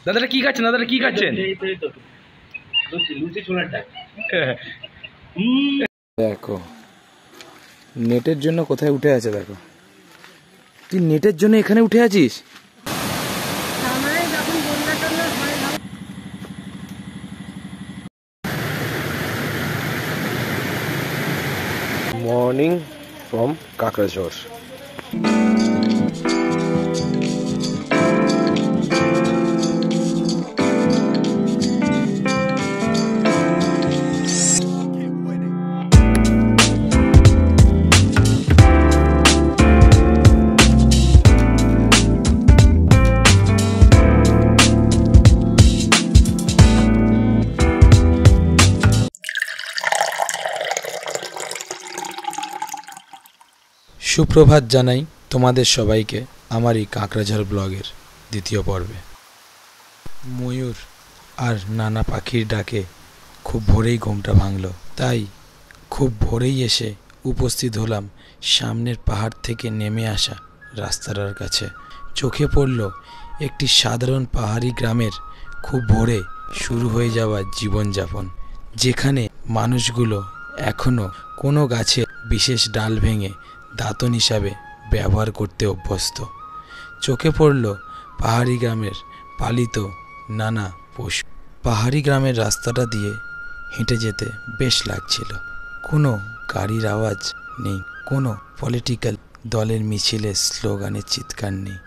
দাদাটা কি খাচ্ছেন? দাদাটা কি খাচ্ছেন? দেখো নেটের জন্য কোথায় উঠে আছে, দেখো তুই নেটের জন্য এখানে উঠে আছিস। মর্নিং ফ্রম কাকড়াঝড়। সুপ্রভাত জানাই তোমাদের সবাইকে আমার এই কাকড়াঝড় ব্লগের দ্বিতীয় পর্বে। ময়ূর আর নানা পাখির ডাকে খুব ভোরেই ঘুমটা ভাঙল, তাই খুব ভোরেই এসে উপস্থিত হলাম সামনের পাহাড় থেকে নেমে আসা রাস্তাটার কাছে। চোখে পড়ল একটি সাধারণ পাহাড়ি গ্রামের খুব ভোরে শুরু হয়ে যাওয়া জীবনযাপন, যেখানে মানুষগুলো এখনও কোনো গাছে বিশেষ ডাল ভেঙে দাঁতন হিসাবে ব্যবহার করতে অভ্যস্ত। চোখে পড়ল পাহাড়ি গ্রামের পালিত নানা পশু। পাহাড়ি গ্রামের রাস্তাটা দিয়ে হেঁটে যেতে বেশ লাগছিল। কোনো গাড়ির আওয়াজ নেই, কোনো পলিটিক্যাল দলের মিছিলের স্লোগানের চিৎকার নেই,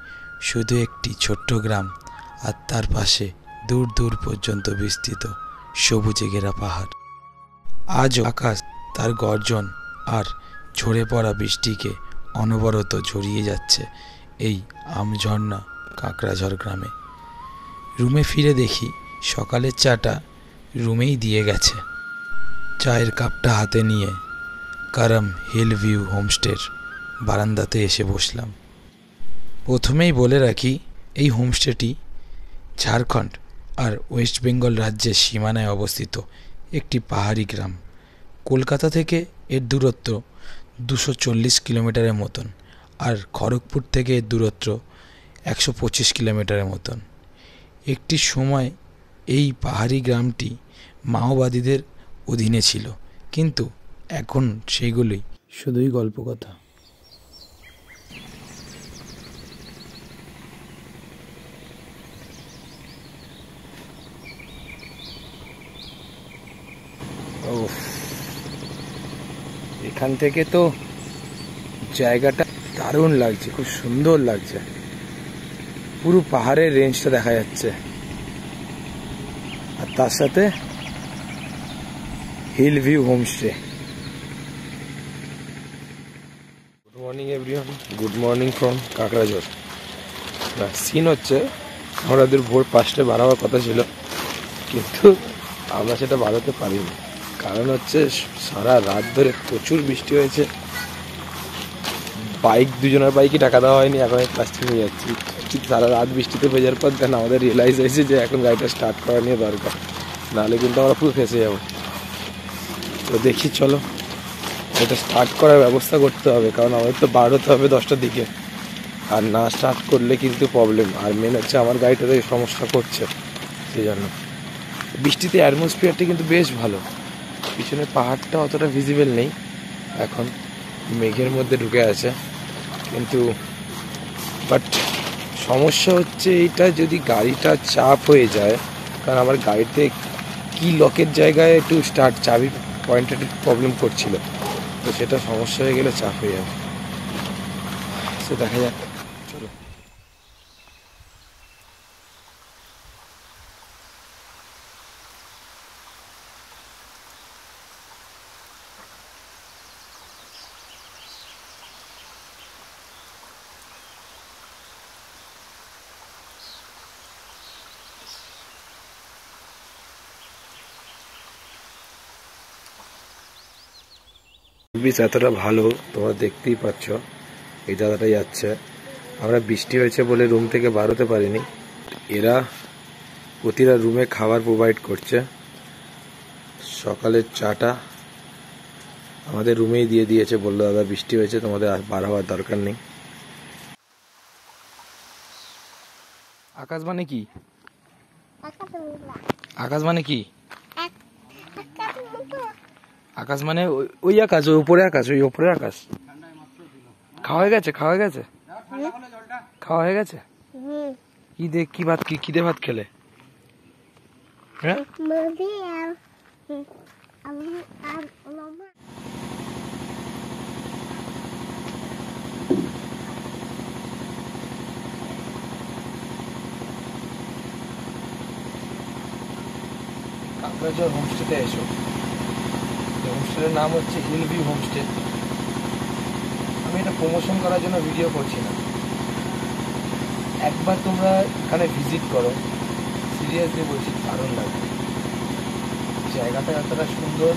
শুধু একটি ছোট্ট গ্রাম আর তার পাশে দূর দূর পর্যন্ত বিস্তৃত সবুজে ঘেরা পাহাড়। আজও আকাশ তার গর্জন আর ঝরে পড়া বৃষ্টিকে অনবরত ঝরিয়ে যাচ্ছে এই আমঝর্ণা কাকড়াঝড় গ্রামে। রুমে ফিরে দেখি সকালের চাটা রুমেই দিয়ে গেছে। চায়ের কাপটা হাতে নিয়ে কারম হিল ভিউ হোমস্টের বারান্দাতে এসে বসলাম। প্রথমেই বলে রাখি, এই হোমস্টেটি ঝাড়খণ্ড আর ওয়েস্ট বেঙ্গল রাজ্যের সীমানায় অবস্থিত একটি পাহাড়ি গ্রাম। কলকাতা থেকে এর দূরত্ব 240 কিলোমিটারের মতন, আর খড়গপুর থেকে এর দূরত্ব 125 কিলোমিটারের মতন। একটি সময় এই পাহাড়ি গ্রামটি মাওবাদীদের অধীনে ছিল, কিন্তু এখন সেইগুলোই শুধুই গল্প কথা। এখান থেকে তো জায়গাটা দারুণ লাগছে, খুব সুন্দর লাগছে। পুরো পাহাড়ের রেঞ্জটা দেখা যাচ্ছে, আর তার সাথে hill view homestay. Good morning everyone, good morning from কাকড়াঝড়। সিন হচ্ছে আমাদের ভোর 5টায় বার হওয়ার কথা ছিল, কিন্তু আমরা সেটা বাড়াতে পারিনি। কারণ হচ্ছে সারা রাত ধরে প্রচুর বৃষ্টি হয়েছে। দুজনের বাইকই টাকা দেওয়া হয়নি, এখন প্লাস্টিক নিয়ে যাচ্ছি। সারা রাত বৃষ্টিতে ভেজার পর দেন আমাদের রিয়েলাইজ হয়েছে যে এখন গাড়িটা স্টার্ট করা নিয়ে দরকার, নাহলে কিন্তু আমরা পুরো ফেঁসে যাবো। তো দেখি, চলো এটা স্টার্ট করার ব্যবস্থা করতে হবে, কারণ আমাদের তো বার হতে হবে 10টার দিকে, আর না স্টার্ট করলে কিন্তু প্রবলেম। আর মেন হচ্ছে আমার গাড়িটাতে সমস্যা করছে, সেই জন্য। বৃষ্টিতে অ্যাটমসফিয়ারটা কিন্তু বেশ ভালো, পিছনে পাহাড়টা অতটা ভিজিবল নেই, এখন মেঘের মধ্যে ঢুকে আছে। কিন্তু বাট সমস্যা হচ্ছে এইটা, যদি গাড়িটা চাপ হয়ে যায়, কারণ আমার গাড়িতে কি লকের জায়গায় একটু স্টার্ট চাবি পয়েন্টে প্রবলেম করছিল, তো সেটা সমস্যা হয়ে গেলে চাপ হয়ে যাবে। সে দেখা যাক, চলো। বিচ এতটা ভালো তোমরা দেখতেই পাচ্ছ, এই দাদাটা যাচ্ছে। আমরা বৃষ্টি হয়েছে বলে রুম থেকে বার হতে পারিনি। এরা প্রতিটা রুমে খাবার প্রোভাইড করছে। সকালের চাটা আমাদের রুমেই দিয়ে দিয়েছে, বললো দাদা বৃষ্টি হয়েছে, তোমাদের বার হওয়ার দরকার নেই। আকাশ মানে কি? আকাশ মানে কি? আকাশ মানে ওই আকাশ, ওই উপরে আকাশ, ওই উপরে আকাশ। খাওয়া হয়ে গেছে? খাওয়া হয়ে গেছে? খাওয়া হয়ে গেছে? কি দে, কি ভাত, কি দে ভাত খেলে? হ্যাঁ, কাকড়াঝড় হোমস্টেতে এসো। হোমস্টের নাম হচ্ছে হিল ভিউ হোমস্টে। আমি এটা প্রমোশন করার জন্য ভিডিও করছি না, একবার তোমরা এখানে ভিজিট করো, সিরিয়াসলি বলছি দারুণ লাগবে। জায়গাটা এতটা সুন্দর,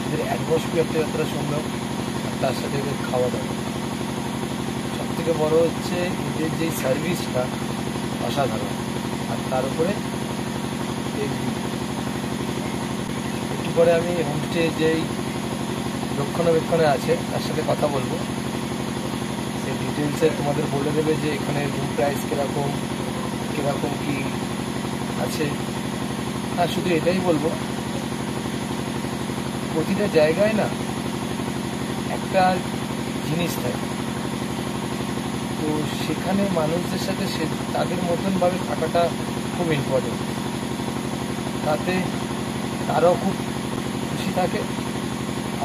এদের অ্যাটমসফিয়ারটা এতটা সুন্দর, আর তার সাথে এদের খাওয়া দাওয়া। সব থেকে বড়ো হচ্ছে এদের যেই সার্ভিসটা অসাধারণ, আর তার উপরে একটু পরে আমি হোমস্টে যেই রক্ষণাবেক্ষণে আছে তার সাথে কথা বলবো। সেই ডিটেলসে তোমাদের বলে দেবে যে এখানে রুম প্রাইস কীরকম কি আছে। আর শুধু এটাই বলবো, প্রতিটা জায়গায় না একটা জিনিস থাকে, তো সেখানে মানুষদের সাথে তাদের মতনভাবে থাকাটা খুব ইম্পর্টেন্ট। তাতে তারাও খুব খুশি থাকে,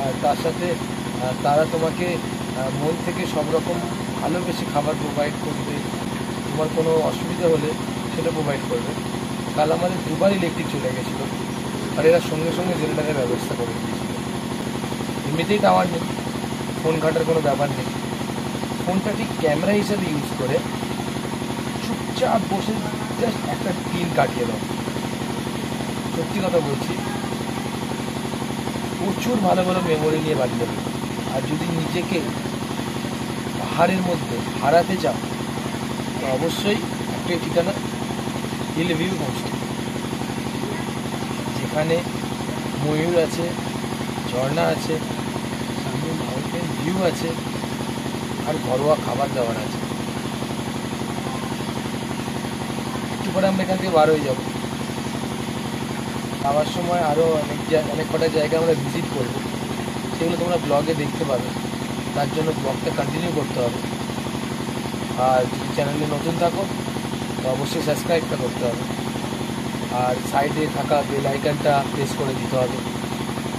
আর তার সাথে তারা তোমাকে মন থেকে সব রকম ভালোবেসে খাবার প্রোভাইড করবে। তোমার কোনো অসুবিধা হলে সেটা প্রোভাইড করবে। কাল আমাদের দুবার ইলেকট্রিক চলে গেছিলো, আর এরা সঙ্গে সঙ্গে জেনারেটারের ব্যবস্থা করে দিয়েছিল। এমনিতেই টাওয়ার নেই, ফোন ঘাটার কোনো ব্যাপার নেই। ফোনটা ঠিক ক্যামেরা হিসাবে ইউজ করে চুপচাপ বসে জাস্ট একটা দিন কাটিয়ে দাও। সত্যি কথা বলছি, প্রচুর ভালো ভালো মেমোরি নিয়ে বাড়ি যাবে। আর যদি নিজেকে পাহাড়ের মধ্যে হারাতে চাও তো অবশ্যই একটাই ঠিকানা, হিল ভিউ হোমস্টে, যেখানে ময়ূর আছে, ঝর্ণা আছে, সামনে মাউন্টেন ভিউ আছে, আর ঘরোয়া খাবার দাবার আছে। একটু পরে আমরা এখান থেকে বার হয়ে যাবো। যাওয়ার সময় আরও অনেক কটা জায়গা আমরা ভিজিট করবো, সেগুলো তোমরা ব্লগে দেখতে পাবে। তার জন্য ব্লগটা কন্টিনিউ করতে হবে। আর যদি চ্যানেলে নতুন থাকো তো অবশ্যই সাবস্ক্রাইবটা করতে হবে, আর সাইডে থাকা বেল আইকনটা প্রেস করে দিতে হবে,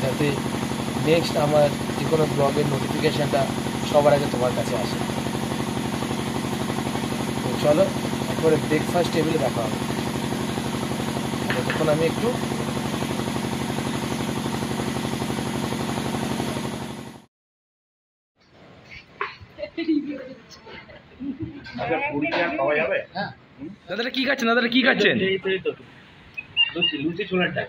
যাতে নেক্সট আমার যে কোনো ব্লগের নোটিফিকেশানটা সবার আগে তোমার কাছে আসে। তো চলো একবারে ব্রেকফাস্ট টেবিলে দেখা হবে। তখন আমি একটু দাদাটা কি খাচ্ছেন? দাদাটা কি খাচ্ছেন? লুচি ছোলার ডাল।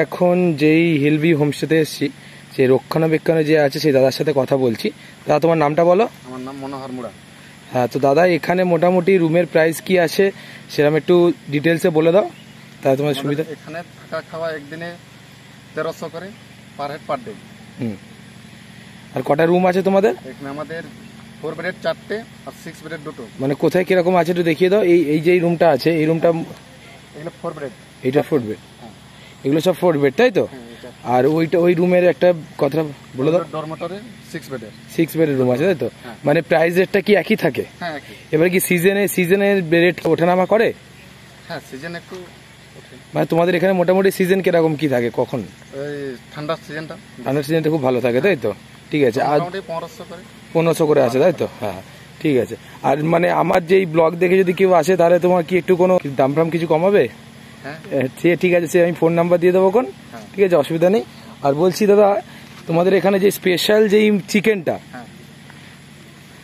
এখন যেই হিলভি হোমস্টেতে এসেছি, সেই রক্ষণাবেক্ষণে যে আছে সেই দাদার সাথে কথা বলছি। দাদা, তোমার নামটা বলো। আমার নাম মনোহর মুড়া। হ্যাঁ, তো দাদা এখানে মোটামুটি রুমের প্রাইস কি আছে সেরকম একটু ডিটেলসে বলে দাও, তাহলে তোমার সুবিধা। এখানে থাকা খাওয়া একদিনে 1300 করে পার হেড পার ডে। আর কটা রুম আছে তোমাদের? এখানে আমাদের 4 বেডের 4টে আর 6 বেডের 2টো। মানে কোথায় কিরকম আছে একটু দেখিয়ে দাও। এই যে রুমটা আছে, এই রুমটা এগুলো 4 বেড। এইটা 4 বেড? এগুলো সব 4 বেড, তাই তো? আর ওই রুমের একটা কথা বলে দাও। ডরমেটরে 6 বেডের। 6 বেডের রুম আছে, তাই তো? মানে প্রাইস রেটটা কি একই থাকে? হ্যাঁ, একই। এবার কি সিজনের রেট ওঠানামা করে? হ্যাঁ, সিজন একটু ওঠে। মানে তোমাদের এখানে মোটামুটি সিজন কিরকম কি থাকে, কখন? এই ঠান্ডার সিজনটা। ঠান্ডার সিজনটা খুব ভালো থাকে, তাই তো? ঠিক আছে। আর 1500 করে। 1500 করে আছে, তাই তো? হ্যাঁ, ঠিক আছে। আর মানে আমার যেই ব্লগ দেখে যদি কেউ আসে, তাহলে তোমার কি একটু কোনো দাম ফাম কিছু কমাবে? হ্যাঁ, ঠিক আছে, সে আমি ফোন নাম্বার দিয়ে দেবো কোন। ঠিক আছে, অসুবিধা নেই। আর বলছি দাদা, তোমাদের এখানে যে স্পেশাল যেই চিকেনটা,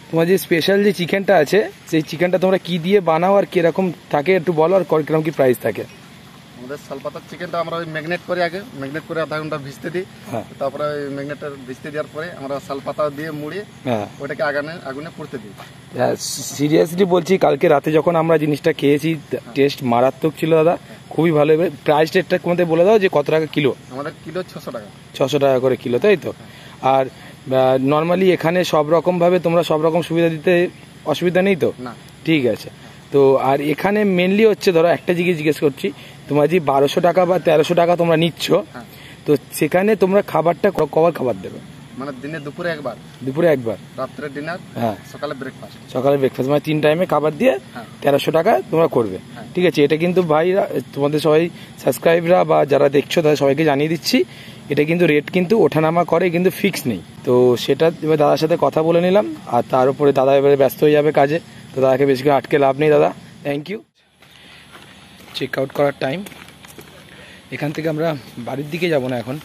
তোমার যে স্পেশাল যে চিকেনটা আছে, সেই চিকেনটা তোমরা কি দিয়ে বানাও আর কিরকম থাকে একটু বলো, আর কিরকম কি প্রাইস থাকে? আমাদের শালপাতার চিকেনটা আমরা ওই ম্যাগনেট করে ম্যাগনেট করে আধা ঘন্টা ভিজতে দিই। তারপরে ওই ম্যাগনেটটা ভিজতে দেওয়ার পরে আমরা শালপাতা দিয়ে মুড়িয়ে ওটাকে আগুনে পুড়তে দিই। সিরিয়াসলি বলছি, কালকে রাতে যখন আমরা জিনিসটা খেয়েছি, টেস্ট মারাত্মক ছিল দাদা, খুবই ভালো। প্রাইস রেটটা তোমাদের বলে দাও যে কত টাকা কিলো? আমাদের কিলো 600 টাকা। 600 টাকা করে কিলো, তাই তো? আর নর্মালি এখানে সব রকমভাবে তোমরা সব রকম সুবিধা দিতে অসুবিধা নেই তো? না। ঠিক আছে। তো আর এখানে মেনলি হচ্ছে ধরো একটা জিজ্ঞেস করছি, তোমরা যে 1200 টাকা বা 1300 টাকা তোমরা নিচ্ছ, তো সেখানে তোমরা খাবারটা কবার খাবার দেবে? মানে দিনে দুপুরে একবার, রাত্রে ডিনার, সকালে ব্রেকফাস্ট, মানে 3 টাইমে খাবার দিয়ে 1300 টাকা তোমরা করবে। ঠিক আছে, এটা কিন্তু ভাইরা তোমাদের সবাই সাবস্ক্রাইবরা বা যারা দেখছো তাদের সবাইকে জানিয়ে দিচ্ছি, এটা কিন্তু রেট কিন্তু ওঠানামা করে, কিন্তু ফিক্স নেই। তো সেটা এবার দাদার সাথে কথা বলে নিলাম, আর তার উপরে দাদা এবারে ব্যস্ত হয়ে যাবে কাজে, তো দাদাকে বেশি করে আটকে লাভ নেই। দাদা থ্যাংক ইউ। চেক আউট করার টাইম। এখান থেকে আমরা বাড়ির দিকে যাব না, এখন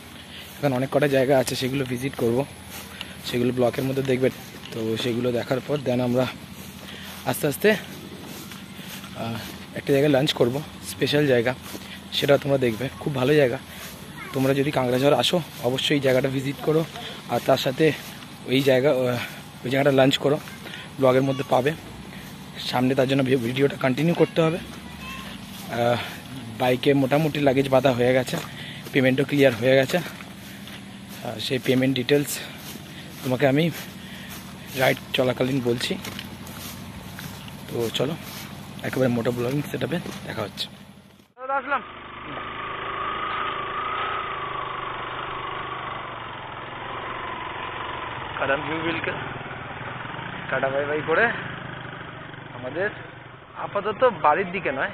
অনেক কটা জায়গা আছে, সেগুলো ভিজিট করব, সেগুলো ব্লকের মধ্যে দেখবে। তো সেগুলো দেখার পর দেন আমরা আস্তে আস্তে একটা জায়গায় লাঞ্চ করব, স্পেশাল জায়গা, সেটা তোমরা দেখবে, খুব ভালো জায়গা। তোমরা যদি কাঁকড়াঝড় আসো অবশ্যই এই জায়গাটা ভিজিট করো, আর তার সাথে ওই জায়গাটা লাঞ্চ করো, ব্লগের মধ্যে পাবে। সামনে তার জন্য ভিডিওটা কন্টিনিউ করতে হবে। বাইকে মোটামুটি লাগেজ বাঁধা হয়ে গেছে, পেমেন্টও ক্লিয়ার হয়ে গেছে। সেই পেমেন্ট ডিটেলস তোমাকে আমি রাইড চলাকালীন বলছি। তো চলো একেবারে মোটো ব্লগিং সেটআপে দেখা হচ্ছে। আসলাম কাদাম ভিউ বিলকে কাটা বাই করে আমাদের আপাতত বাড়ির দিকে নয়,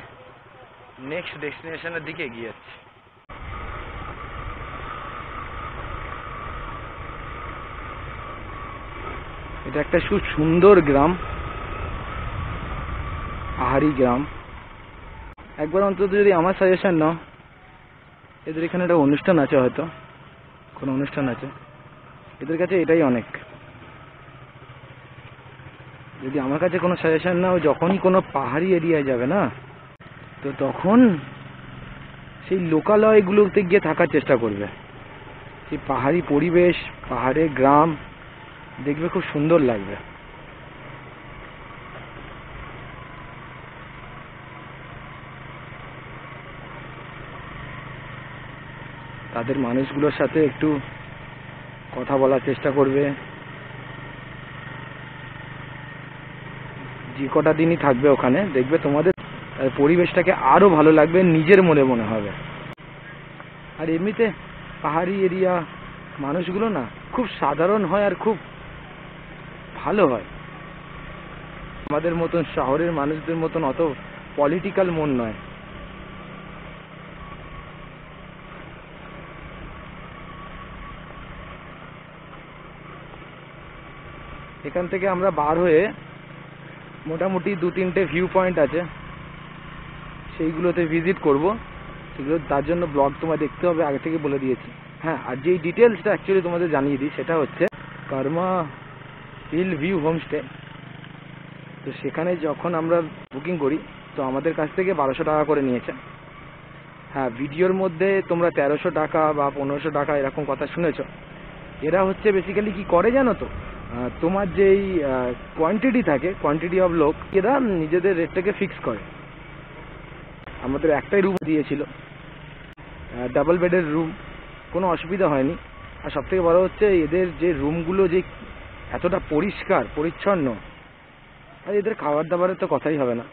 নেক্সট ডেস্টিনেশনের দিকে এগিয়ে যাচ্ছি। এটা একটা খুব সুন্দর গ্রাম, পাহাড়ি গ্রাম। একবার অন্তত যদি আমার সাজেশন নাও, এদের এখানে একটা অনুষ্ঠান আছে, হয়তো কোনো অনুষ্ঠান আছে, এদের কাছে এটাই অনেক। যদি আমার কাছে কোনো সাজেশন নাও, যখনই কোনো পাহাড়ি এরিয়ায় যাবে না, তো তখন সেই লোকালয়গুলোতে গিয়ে থাকার চেষ্টা করবে। সেই পাহাড়ি পরিবেশ, পাহাড়ের গ্রাম দেখবে, খুব সুন্দর লাগবে। তাদের মানুষগুলোর সাথে একটু কথা বলার চেষ্টা করবে। যে কটা দিনই থাকবে ওখানে, দেখবে তোমাদের পরিবেশটাকে আরো ভালো লাগবে, নিজের মনে হবে। আর এমনিতে পাহাড়ি এরিয়া মানুষগুলো না খুব সাধারণ হয় আর খুব ভালো হয়। আমাদের মতন শহরের মানুষদের মতন অত পলিটিক্যাল মন নয়। এখান থেকে আমরা বার হয়ে মোটামুটি 2-3টে ভিউ পয়েন্ট আছে, সেইগুলোতে ভিজিট করব। সেগুলো তার জন্য ব্লগ তোমায় দেখতে হবে, আগে থেকে বলে দিয়েছি। হ্যাঁ, আর যেই ডিটেলসটা অ্যাকচুয়ালি তোমাদের জানিয়ে দিই, সেটা হচ্ছে কর্মা হিল ভিউ হোমস্টে। তো সেখানে যখন আমরা বুকিং করি, তো আমাদের কাছ থেকে 1200 টাকা করে নিয়েছে। হ্যাঁ, ভিডিওর মধ্যে তোমরা 1300 টাকা বা 1500 টাকা এরকম কথা শুনেছ। এরা হচ্ছে বেসিক্যালি কি করে জানো তো, তোমার যেই কোয়ান্টিটি থাকে, কোয়ান্টিটি অফ লোক, এরা নিজেদের রেটটাকে ফিক্স করে। আমাদের একটাই রুম দিয়েছিল, ডাবল বেডের রুম, কোনো অসুবিধা হয়নি। আর সব থেকে বড় হচ্ছে এদের যে রুমগুলো যে এতটা পরিষ্কার পরিচ্ছন্ন, আর এদের খাবার দাবারের তো কথাই হবে না।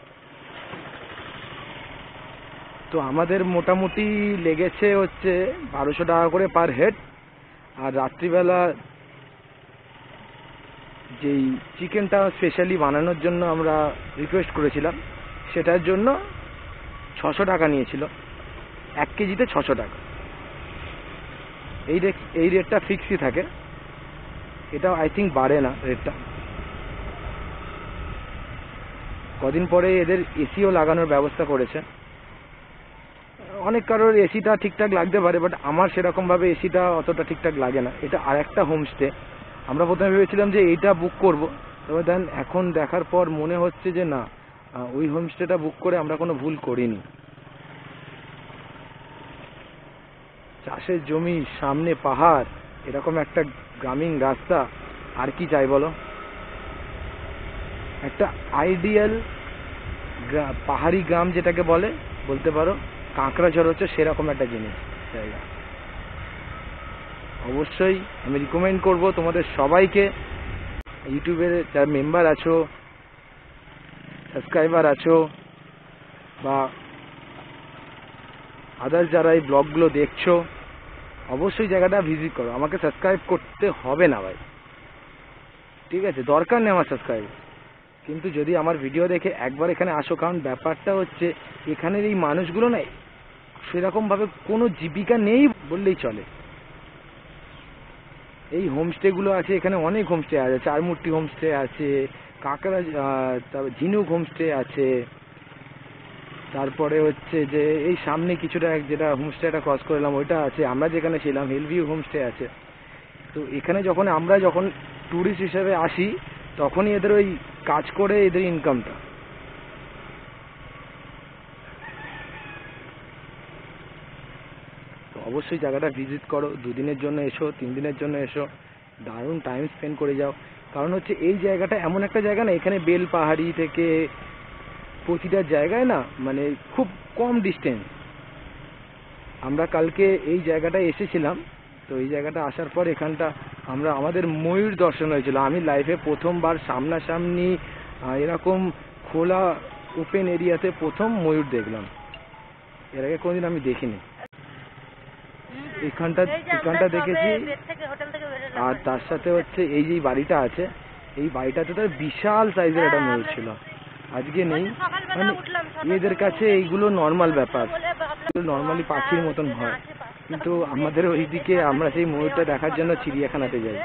তো আমাদের মোটামুটি লেগেছে হচ্ছে 1200 টাকা করে পার হেড। আর রাত্রিবেলা যেই চিকেনটা স্পেশালি বানানোর জন্য আমরা রিকোয়েস্ট করেছিলাম, সেটার জন্য 600 টাকা নিয়েছিল, 1 কেজিতে 600 টাকা। এই রেটটা ফিক্সই থাকে, এটা আই থিঙ্ক বাড়ে না রেটটা। কদিন পরে এদের এসিও লাগানোর ব্যবস্থা করেছে। অনেক কারোর এসিটা ঠিকঠাক লাগতে পারে, বাট আমার সেরকমভাবে এসিটা অতটা ঠিকঠাক লাগে না। এটা আর একটা হোমস্টে। আমরা প্রথমে ভেবেছিলাম যে এইটা বুক করব, তবে দেন এখন দেখার পর মনে হচ্ছে যে না, ওই হোমস্টেটা বুক করে আমরা কোনো ভুল করিনি। চাষের জমি, সামনে পাহাড়, এরকম একটা গ্রামীণ রাস্তা, আর কি চাই বলো? একটা আইডিয়াল পাহাড়ি গ্রাম যেটাকে বলতে পারো, কাঁকড়াঝড় হচ্ছে সেরকম একটা জিনিস, জায়গা। অবশ্যই আমি রিকমেন্ড করব তোমাদের সবাইকে, ইউটিউবের যারা মেম্বার আছো, সাবস্ক্রাইবার আছো বা আদার্স যারা এই ব্লগগুলো দেখছো, অবশ্যই জায়গাটা ভিজিট করো। আমাকে সাবস্ক্রাইব করতে হবে না ভাই, ঠিক আছে, দরকার নেই আমার সাবস্ক্রাইব, কিন্তু যদি আমার ভিডিও দেখে একবার এখানে আসো, কারণ ব্যাপারটা হচ্ছে এখানের এই মানুষগুলো না সেরকমভাবে কোনো জীবিকা নেই বললেই চলে। এই হোমস্টেগুলো আছে এখানে, অনেক হোমস্টে আছে, চারমূর্তি হোমস্টে আছে, কাঁকড়া, তারপর ঝিনুক হোমস্টে আছে, তারপরে হচ্ছে যে এই সামনে কিছুটা যেটা হোমস্টেটা ক্রস করলাম ওইটা আছে, আমরা যেখানে ছিলাম হিলভিউ হোমস্টে আছে। তো এখানে আমরা যখন ট্যুরিস্ট হিসেবে আসি তখনই এদের ওই কাজ করে এদের ইনকামটা। তো অবশ্যই জায়গাটা ভিজিট করো, 2 দিনের জন্য এসো, 3 দিনের জন্য এসো, দারুণ টাইম স্পেন্ড করে যাও। কারণ হচ্ছে এই জায়গাটা এমন একটা জায়গা না, এখানে বেল পাহাড়ি থেকে প্রতিটা জায়গায় না মানে খুব কম ডিস্টেন্স। আমরা কালকে এই জায়গাটায় এসেছিলাম, তো এই জায়গাটা আসার পর এখানটা আমাদের ময়ূর দর্শন হয়েছিল। আমি লাইফে প্রথমবার সামনাসামনি এরকম খোলা ওপেন এরিয়াতে প্রথম ময়ূর দেখলাম, এর আগে কোনোদিন আমি দেখিনি। এখানটা দেখেছি। আর তার সাথে হচ্ছে এই যে বাড়িটা আছে, এই বাড়িটাতে তো বিশাল সাইজের একটা ময়ূর ছিল, আজকে নেই। মানে এদের কাছে এইগুলো নর্মাল ব্যাপার, নর্মালি পাখির মতন হয়, কিন্তু আমাদের ওইদিকে আমরা সেই ময়ূরটা দেখার জন্য চিড়িয়াখানাতে যাই।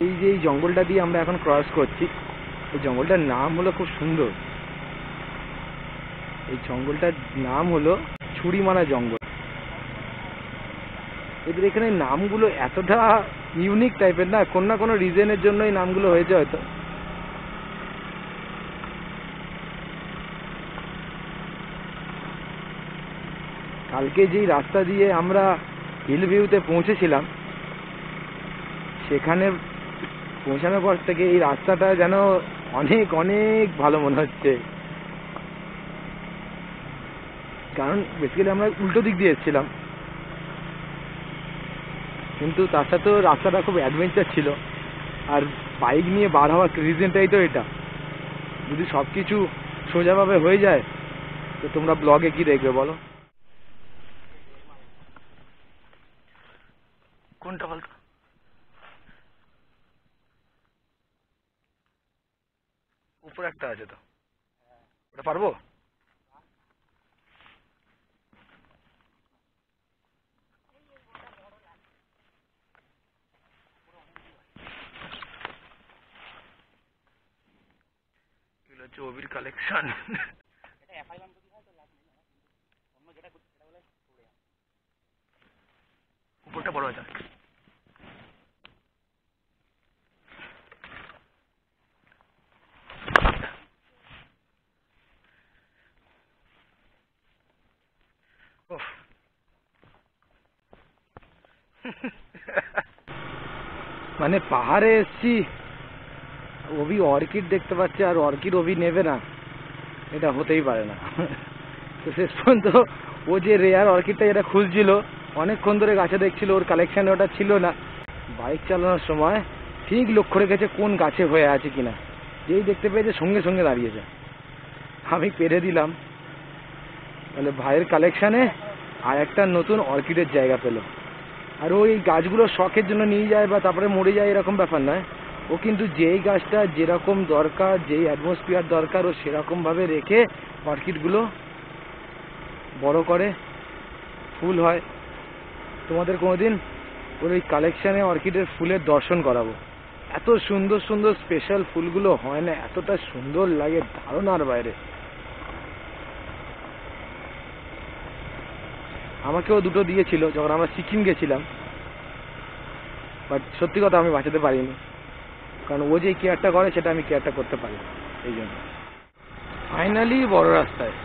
এই যে এই জঙ্গলটা দিয়ে আমরা এখন ক্রস করছি, এই জঙ্গলটার নাম হলো, খুব সুন্দর, এই জঙ্গলটার নাম হলো ছুরিমারা জঙ্গল। এদের এখানে নামগুলো এতটা ইউনিক টাইপের না, কোনো রিজনের জন্য এই নামগুলো হয়েছে হয়তো। কালকে যেই রাস্তা দিয়ে আমরা হিল ভিউতে পৌঁছেছিলাম, সেখানে পৌঁছানোর পর থেকে এই রাস্তাটা যেন অনেক অনেক ভালো মনে হচ্ছে। কারণ বেসিক্যালি আমরা উল্টো দিক দিয়ে এসেছিলাম, কিন্তু তার সাথেও রাস্তাটা খুব অ্যাডভেঞ্চার ছিল। আর বাইক নিয়ে বার হওয়ার রিজনটাই তো এটা। যদি সব কিছু সোজাভাবে হয়ে যায় তো তোমরা ব্লগে কি দেখবে বলো? কোনটা বলতো? উপরে একটা আছে তো, ওটা পারবো? এগুলো হচ্ছে ওবির কালেকশন। উপরটা বড় আছে। মানে পাহাড়ে এসছি, ওবি অর্কিড দেখতে পাচ্ছে আর অর্কিড ওবি নেবে না, এটা হতেই পারে না। তো শেষ পর্যন্ত ও যে রেয়ার অর্কিডটা যেটা খুঁজছিল, অনেকক্ষণ ধরে গাছে দেখছিল, ওর কালেকশানে ওটা ছিল না। বাইক চালানোর সময় ঠিক লক্ষ্য রেখেছে কোন গাছে হয়ে আছে কিনা, যেই দেখতে পেয়েছে সঙ্গে সঙ্গে দাঁড়িয়েছে। আমি পেরে দিলাম, তাহলে ভাইয়ের কালেকশানে আর একটা নতুন অর্কিডের জায়গা পেল। আর ও এই গাছগুলো শখের জন্য নিয়ে যায় বা তারপরে মরে যায় এরকম ব্যাপার নয়, ও কিন্তু যেই গাছটা যেরকম দরকার, যেই অ্যাটমসফিয়ার দরকার, ও সেরকমভাবে রেখে অর্কিডগুলো বড় করে, ফুল হয়। তোমাদের কোনোদিন ওর ওই কালেকশানে অর্কিডের ফুলের দর্শন করাবো। এত সুন্দর সুন্দর স্পেশাল ফুলগুলো হয় না, এতটা সুন্দর লাগে, ধারণার বাইরে। আমাকেও দুটো দিয়েছিল যখন আমরা সিকিম গেছিলাম, বাট সত্যি কথা আমি বাঁচাতে পারিনি, কারণ ও যে কেয়ারটা করে সেটা আমি কেয়ারটা করতে পারি, এই জন্য। ফাইনালি বড় রাস্তায়।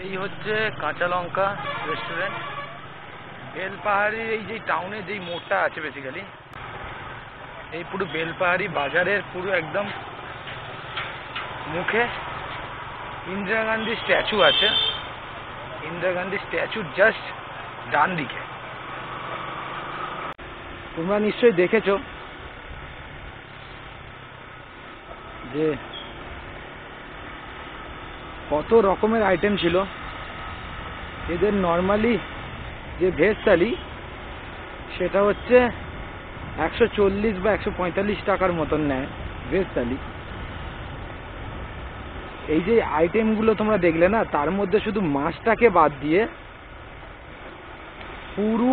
এই হচ্ছে কাঁচা লঙ্কা রেস্টুরেন্ট। বেলপাহাড়ির এই যে টাউনে যেই মোড়টা আছে বেসিক্যালি, এই পুরো বেলপাহাড়ি বাজারের পুরো একদম মুখে ইন্দিরা গান্ধী স্ট্যাচু আছে। ইন্দিরা গান্ধী স্ট্যাচুর জাস্ট ডান দিকে। তোমরা নিশ্চয়ই দেখেছো যে কত রকমের আইটেম ছিল। এদের নর্মালি যে ভেজ থালি সেটা হচ্ছে 140 বা 145 টাকার মতন নেয় ভেজ থালি। এই যে আইটেমগুলো তোমরা দেখলে না, তার মধ্যে শুধু মাছটাকে বাদ দিয়ে পুরো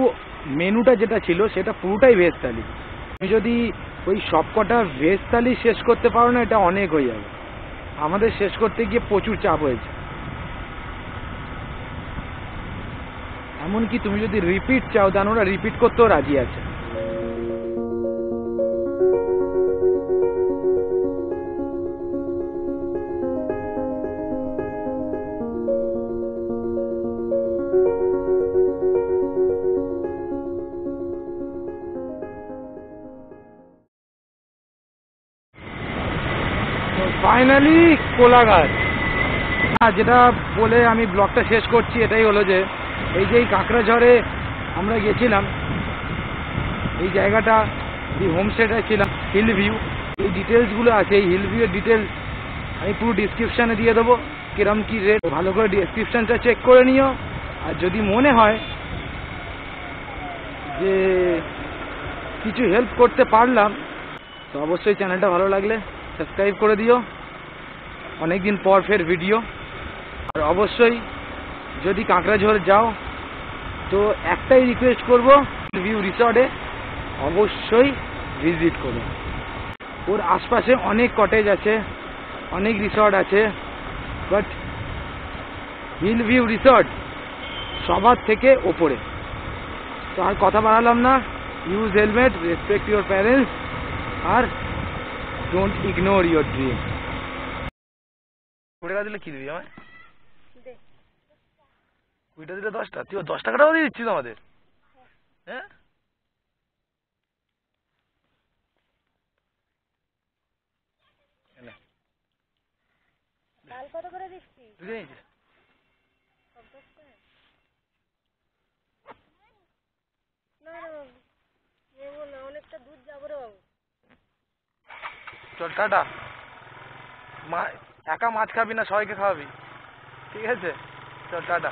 মেনুটা যেটা ছিল সেটা পুরোটাই ভেজ থালি। তুমি যদি ওই সবকটা ভেজ থালি শেষ করতে পারো না, এটা অনেক হয়ে যাবে। আমাদের শেষ করতে গিয়ে প্রচুর চাপ হয়েছে। এমনকি তুমি যদি রিপিট চাও, দেন ওরা রিপিট করতেও রাজি আছে। ফাইনালি কোলাঘাট। যেটা বলে আমি ব্লগটা শেষ করছি এটাই হলো যে এই যে কাঁকড়াঝড়ে আমরা গেছিলাম, এই জায়গাটা এই হোমস্টেটা ছিলাম হিল ভিউ। এই ডিটেলসগুলো আছে, এই হিল ভিউয়ের ডিটেলস আমি পুরো ডিসক্রিপশানে দিয়ে দেবো। কিরম কি রেট, ভালো করে ডিসক্রিপশানটা চেক করে নিও। আর যদি মনে হয় যে কিছু হেল্প করতে পারলাম, তো অবশ্যই চ্যানেলটা ভালো লাগলে সাবস্ক্রাইব করে দিও। অনেকদিন পর ফের ভিডিও। আর অবশ্যই যদি কাঁকড়াঝড় যাও তো একটাই রিকোয়েস্ট করব, ভিউ রিসর্টে অবশ্যই ভিজিট করো। ওর আশপাশে অনেক কটেজ আছে, অনেক রিসর্ট আছে, বাট হিল ভিউ রিসর্ট সবার থেকে ওপরে। তো আর কথা বাড়ালাম না। Use helmet, respect your parents, আর ডোন্ট ইগনোর ইউর ড্রিম। কুড়ি টাকা দিলে কি দিবি আমায়? কুড়িটা দিলে 10টা, তুই 10 টাকাটাও দিয়ে দিচ্ছিস আমাদের? হ্যাঁ, কত করে দিচ্ছিস? অনেকটা দূর যাবো রে বাবু। চল টাটা। একা মাছ খাবি না, সবাইকে খাওয়াবি, ঠিক আছে? চল টাটা।